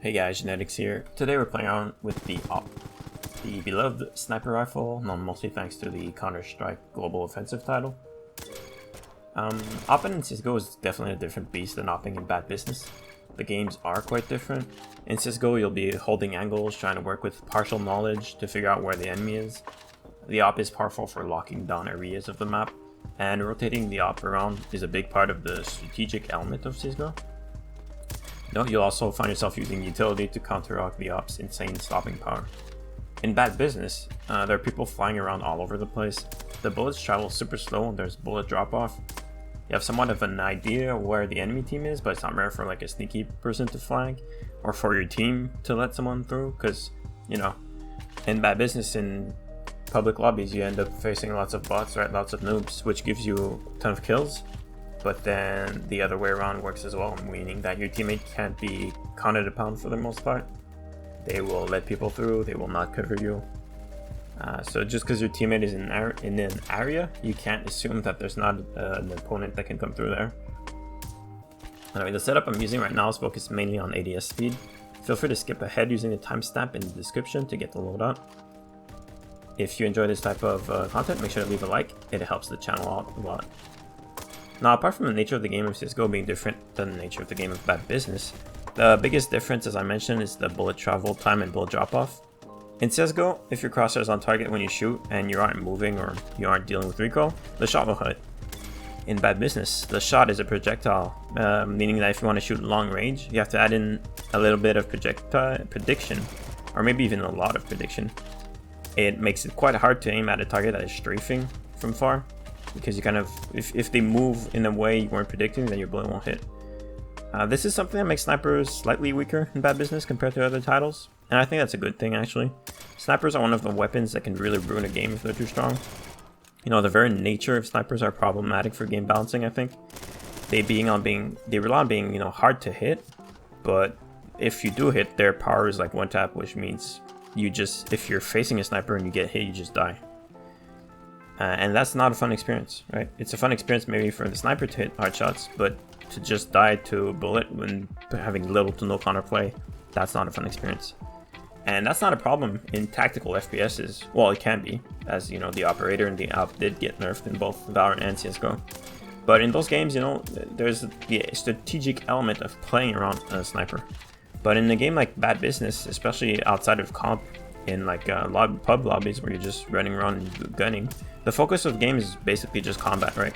Hey guys, Genetics here. Today we're playing around with the AWP, the beloved sniper rifle, known mostly thanks to the Counter-Strike Global Offensive title. AWPing in CSGO is definitely a different beast than AWPing in Bad Business. The games are quite different. In CSGO you'll be holding angles, trying to work with partial knowledge to figure out where the enemy is. The AWP is powerful for locking down areas of the map, and rotating the AWP around is a big part of the strategic element of CSGO. You'll also find yourself using utility to counteract the AWP's insane stopping power. In Bad Business, there are people flying around all over the place. The bullets travel super slow and there's bullet drop off. You have somewhat of an idea where the enemy team is, but it's not rare for like a sneaky person to flank or for your team to let someone through, because in Bad Business in public lobbies you end up facing lots of bots, right? Lots of noobs, which gives you a ton of kills. But then the other way around works as well, meaning that your teammate can't be counted upon for the most part. They will let people through, they will not cover you. So just because your teammate is in an area, you can't assume that there's not an opponent that can come through there. Anyway, the setup I'm using right now is focused mainly on ADS speed. Feel free to skip ahead using the timestamp in the description to get the loadout. If you enjoy this type of content, make sure to leave a like, it helps the channel out a lot. Now, apart from the nature of the game of CSGO being different than the nature of the game of Bad Business, the biggest difference, as I mentioned, is the bullet travel time and bullet drop off. In CSGO, if your crosshair is on target when you shoot and you aren't moving or you aren't dealing with recoil, the shot will hit. In Bad Business, the shot is a projectile, meaning that if you want to shoot long range, you have to add in a little bit of prediction, or maybe even a lot of prediction. It makes it quite hard to aim at a target that is strafing from far, because you kind of, if they move in a way you weren't predicting, then your bullet won't hit. This is something that makes snipers slightly weaker in Bad Business compared to other titles, and I think that's a good thing actually. Snipers are one of the weapons that can really ruin a game if they're too strong. The very nature of snipers are problematic for game balancing, I think. They rely on being, hard to hit, but if you do hit, their power is like one tap, which means if you're facing a sniper and you get hit, you just die. And that's not a fun experience, right? It's a fun experience maybe for the sniper to hit hard shots, but to just die to a bullet when having little to no counterplay, that's not a fun experience. And that's not a problem in tactical FPSs. Well, it can be, as the operator and the AWP did get nerfed in both Valorant and CSGO. But in those games, there's the strategic element of playing around a sniper. But in a game like Bad Business, especially outside of comp, in like pub lobbies where you're just running around and gunning, the focus of the game is basically just combat, right?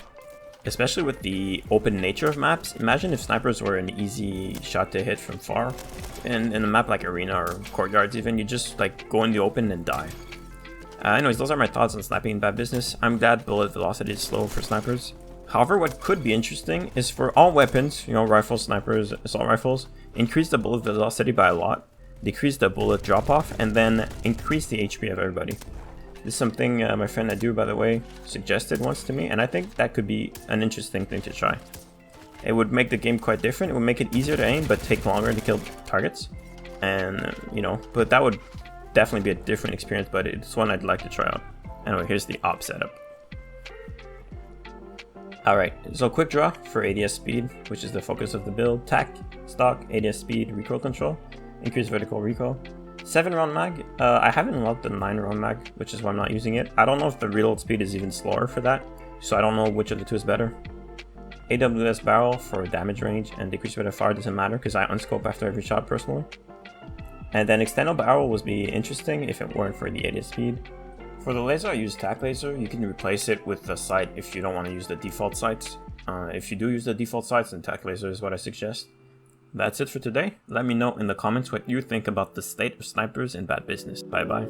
Especially with the open nature of maps. Imagine if snipers were an easy shot to hit from far. In a map like Arena or Courtyards even, you just like go in the open and die. Anyways, those are my thoughts on sniping in Bad Business. I'm glad bullet velocity is slow for snipers. However, what could be interesting is for all weapons, rifles, snipers, assault rifles, increase the bullet velocity by a lot, decrease the bullet drop off, and then increase the HP of everybody. This is something my friend Adu, by the way, suggested once to me, and I think that could be an interesting thing to try. It would make the game quite different. It would make it easier to aim, but take longer to kill targets. And, but that would definitely be a different experience, but it's one I'd like to try out. Anyway, here's the AWP setup. Alright, so quick draw for ADS speed, which is the focus of the build. Tac, stock, ADS speed, recoil control, increase vertical recoil. 7-round mag, I haven't unlocked the 9-round mag, which is why I'm not using it. I don't know if the reload speed is even slower for that, so I don't know which of the two is better. AWS barrel for damage range and decrease rate of fire doesn't matter because I unscope after every shot personally. And then external barrel would be interesting if it weren't for the ADS speed. For the laser, I use tac laser. You can replace it with the sight if you don't want to use the default sights. If you do use the default sights, then tac laser is what I suggest. That's it for today. Let me know in the comments what you think about the state of snipers in Bad Business. Bye bye.